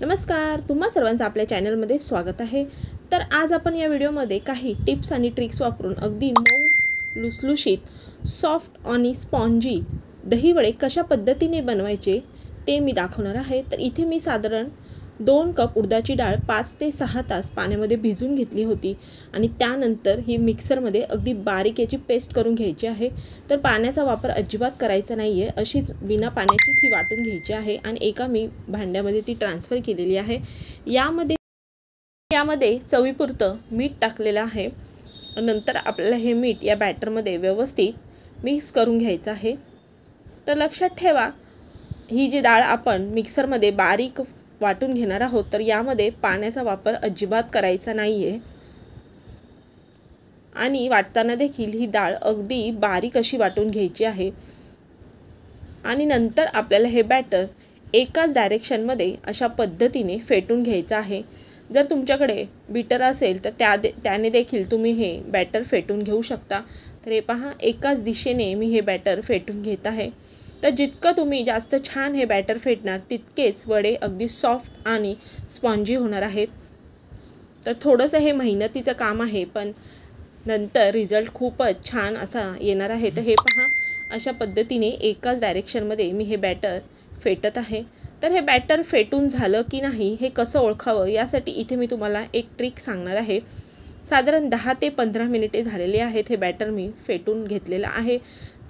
नमस्कार, तुम्हा सर्वांचं आपल्या चॅनलमध्ये स्वागत आहे। तर आज आपण या व्हिडिओमध्ये काही टिप्स आणि ट्रिक्स वापरून अगदी मऊ लुसलुशीत सॉफ्ट आणि स्पॉन्जी दही वडे कशा पद्धतीने बनवायचे ते मी दाखवणार आहे। तर इथे मी साधारण 2 कप उडदाची डाळ 5 ते 6 तास पाण्यामध्ये भिजवून घेतली होती आणि त्यानंतर ही मिक्सरमध्ये अगदी बारीक याची पेस्ट करून घ्यायची आहे। तर पाण्याचा वापर अजिबात करायचा नाही आहे, अशीच बिना पाण्याचीच ही वाटून घ्यायची आहे आणि एका मी भांड्यामध्ये ती ट्रान्सफर केलेली आहे। यामध्ये चवीपुरतं मीठ टाकलेलं आहे। नंतर आपल्याला हे मीठ या बॅटरमध्ये व्यवस्थित मिक्स करून घ्यायचं आहे। तर लक्षात ठेवा, ही जी डाळ आपण मिक्सरमध्ये बारीक वाटून घेणार आहोत, तर यामध्ये पाण्याचा वापर अजिबात करायचा नाही आहे आणि वाटताना देखील ही डाळ अगदी बारीक अशी वाटून घ्यायची आहे। आणि नंतर आपल्याला हे बॅटर एकाच डायरेक्शनमध्ये अशा पद्धतीने फेटून घ्यायचं आहे। जर तुमच्याकडे बीटर असेल तर त्याने देखील तुम्ही हे बॅटर फेटून घेऊ शकता। तर हे पहा, एकाच दिशेने मी हे बॅटर फेटून घेत आहे। तर जितकं तुम्ही जास्त छान हे बॅटर फेटणार तितकेच वडे अगदी सॉफ्ट आणि स्पॉन्जी होणार आहेत। तर थोडंसं हे मेहनतीचं काम आहे, पण नंतर रिझल्ट खूपच छान असा येणार आहे। तर हे पहा, अशा पद्धतीने एकाच डायरेक्शनमध्ये मी हे बॅटर फेटत आहे। तर हे बॅटर फेटून झालं की नाही हे कसं ओळखावं, यासाठी इथे मी तुम्हाला एक ट्रिक सांगणार आहे। साधारण 10 ते 15 मिनिटे झालेली आहेत, हे बॅटर मी फेटून घेतलेलं आहे।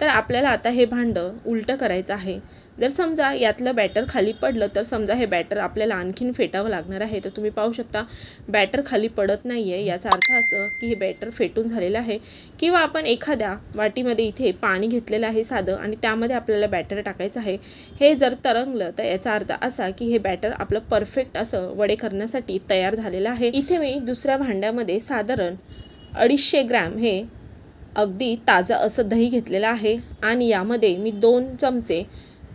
तर आपल्याला आता हे भांडं उलटं करायचं आहे। जर समजा यातलं बॅटर खाली पडलं तर समजा हे बॅटर आपल्याला आणखीन फेटावं लागणार आहे। तर तुम्ही पाहू शकता बॅटर खाली पडत नाही आहे, याचा अर्थ असं की हे बॅटर फेटून झालेलं आहे। किंवा आपण एखाद्या वाटीमध्ये इथे पाणी घेतलेलं आहे साधं आणि त्यामध्ये आपल्याला बॅटर टाकायचं आहे। हे जर तरंगलं तर याचा अर्थ असा की हे बॅटर आपलं परफेक्ट असं वडे करण्यासाठी तयार झालेलं आहे। इथे मी दुसऱ्या भांड्यामध्ये साधारण 250 ग्रॅम हे अगदी ताजं असं दही घेतलेलं आहे आणि यामध्ये मी 2 चमचे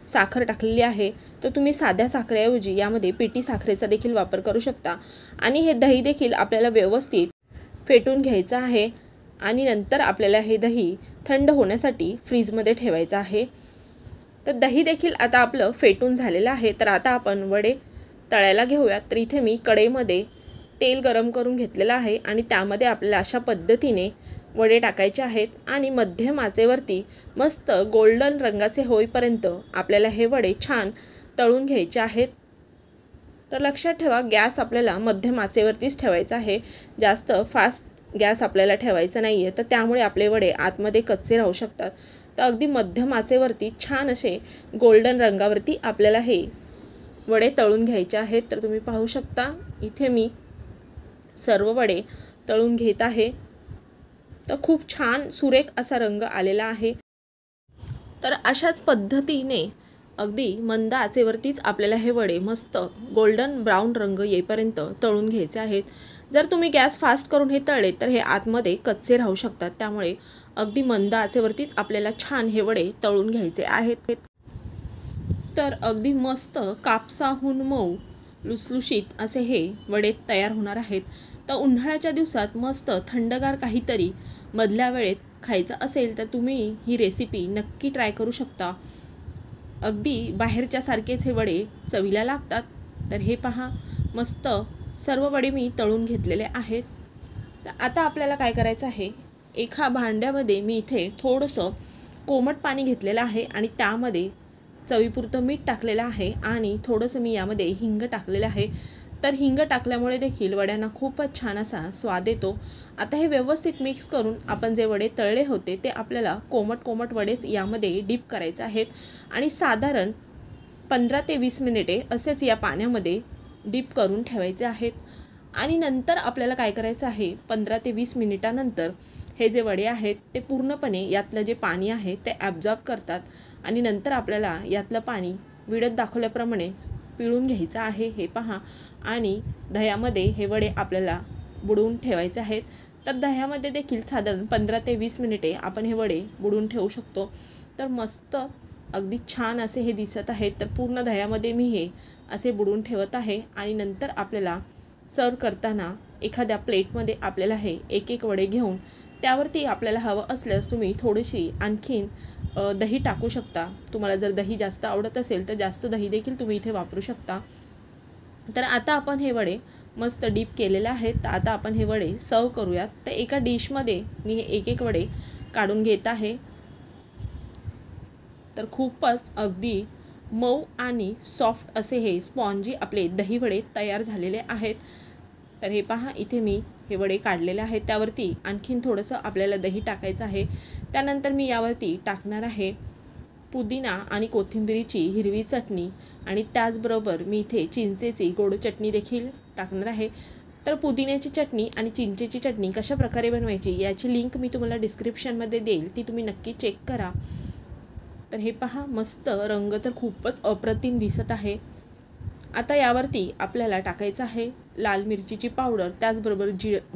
साखर टाकलेली आहे। तर तुम्ही साध्या साखरेऐवजी यामध्ये पिठी साखरेचा देखील वापर करू शकता। आणि हे दही देखील आपल्याला व्यवस्थित फेटून घ्यायचं आहे आणि नंतर आपल्याला हे दही थंड होण्यासाठी फ्रीजमध्ये ठेवायचं आहे। तर दही देखील आता आपलं फेटून झालेलं आहे। तर आता आपण वडे तळायला घेऊयात। तर इथे मी कढईमध्ये तेल गरम करून घेतलेलं आहे आणि त्यामध्ये आपल्याला अशा पद्धतीने वडे टाकायचे आहेत आणि मध्यम आचेवरती मस्त गोल्डन रंगाचे होईपर्यंत आपल्याला हे वडे छान तळून घ्यायचे आहेत। तर लक्षात ठेवा, गॅस आपल्याला मध्यम आचेवरतीच ठेवायचा आहे, जास्त फास्ट गॅस आपल्याला ठेवायचा नाही आहे। तर त्यामुळे आपले वडे आतमध्ये कच्चे राहू शकतात। तर अगदी मध्यम आचेवरती छान असे गोल्डन रंगावरती आपल्याला हे वडे तळून घ्यायचे आहेत। तर तुम्ही पाहू शकता इथे मी सर्व वडे तळून घेत आहे। तर खूप छान सुरेख असा रंग आलेला आहे। तर अशाच पद्धतीने अगदी मंद आचेवरतीच आपल्याला हे वडे मस्त गोल्डन ब्राऊन रंग येईपर्यंत तळून घ्यायचे आहेत। जर तुम्ही गॅस फास्ट करून हे तळले तर हे आतमध्ये कच्चे राहू शकतात। त्यामुळे अगदी मंद आचेवरतीच आपल्याला छान हे वडे तळून घ्यायचे आहेत। तर अगदी मस्त कापसाहून मऊ लुसलुशीत असे हे वडे तयार होणार आहेत। तर उन्हाळ्याच्या दिवसात मस्त थंडगार काहीतरी मधल्या वेळेत खायचं असेल तर तुम्ही ही रेसिपी नक्की ट्राय करू शकता। अगदी बाहेरच्या सारखेच हे वडे चवीला लागतात। तर हे पहा, मस्त सर्व वडे मी तळून घेतलेले आहेत। तर आता आपल्याला काय करायचं आहे, एका भांड्यामध्ये मी इथे थोडंसं कोमट पाणी घेतलेलं आहे आणि त्यामध्ये चवीपुरतं मीठ टाकलेलं आहे आणि थोडंसं मी यामध्ये हिंग टाकलेलं आहे। तर हिंग टाकल्यामुळे देखील वड्यांना खूपच छान असा स्वाद येतो। आता हे व्यवस्थित मिक्स करून आपण जे वडे तळले होते ते आपल्याला कोमट वडेच यामध्ये डीप करायचे आहेत आणि साधारण 15 ते 20 मिनिटे असेच या पाण्यामध्ये डीप करून ठेवायचे आहेत। आणि नंतर आपल्याला काय करायचं आहे, 15 ते 20 मिनिटानंतर हे जे वडे आहेत ते पूर्णपणे यातलं जे पाणी आहे ते ॲब्झॉर्ब करतात आणि नंतर आपल्याला यातलं पाणी व्हिडिओत दाखवल्याप्रमाणे पिळून घ्यायचं आहे। हे पहा, आणि दह्यामध्ये हे वडे आपल्याला बुडवून ठेवायचे आहेत। तर दह्यामध्ये देखील साधारण 15 ते 20 मिनिटे आपण हे वडे बुडवून ठेवू शकतो। तर मस्त अगदी छान असे हे दिसत आहेत। तर पूर्ण दह्यामध्ये मी हे असे बुडवून ठेवत आहे आणि नंतर आपल्याला सर्व करताना एखाद्या प्लेटमध्ये आपल्याला हे एक वडे घेऊन त्यावरती आपल्याला हवं असल्यास तुम्ही थोडीशी आणखीन दही टाकू शकता। तुम्हाला जर दही जास्त आवडत असेल तर जास्त दही देखील तुम्ही इथे वापरू शकता। तर आता आपण हे वडे मस्त डीप केलेले आहेत. तर आता आपण हे वडे सर्व करूयात. तर एका डिशमध्ये मी हे एक एक वडे काढून घेत आहे. तर खूपच अगदी मऊ आणि सॉफ्ट असे हे स्पॉन्जी आपले दही वडे तयार झालेले आहेत. तर हे पहा, इथे मी हे वडे काढलेले आहेत. त्यावरती आणखीन थोडंसं आपल्याला दही टाकायचं आहे. त्यानंतर मी यावरती टाकणार आहे पुदिना आणि कोथिंबिरीची हिरवी चटणी आणि त्याचबरोबर मी इथे चिंचेची गोड चटणी देखील टाकणार आहे. तर पुदिन्याची चटणी आणि चिंचेची चटणी कशा प्रकारे बनवायची याची लिंक मी तुम्हाला डिस्क्रिप्शनमध्ये देईल, ती तुम्ही नक्की चेक करा. तर हे पहा, मस्त रंग तर खूपच अप्रतिम दिसत आहे. आता यावरती आपल्याला टाकायचं आहे लाल मिरचीची पावडर, त्याचबरोबर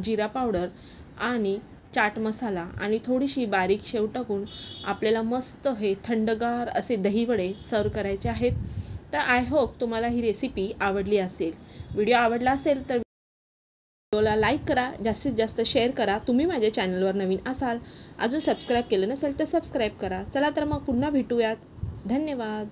जिरा पावडर आणि चाट मसाला आणि थोडीशी बारीक शेव टाकून आपल्याला मस्त हे थंडगार असे दहीवडे सर्व करायचे आहेत. तर आय होप तुम्हाला ही रेसिपी आवडली असेल. व्हिडिओ आवडला असेल तर व्हिडिओला लाईक करा, जास्तीत जास्त शेअर करा. तुम्ही माझ्या चॅनलवर नवीन असाल, अजून सबस्क्राईब केलं नसेल तर सबस्क्राईब करा. चला तर मग पुन्हा भेटूयात. धन्यवाद.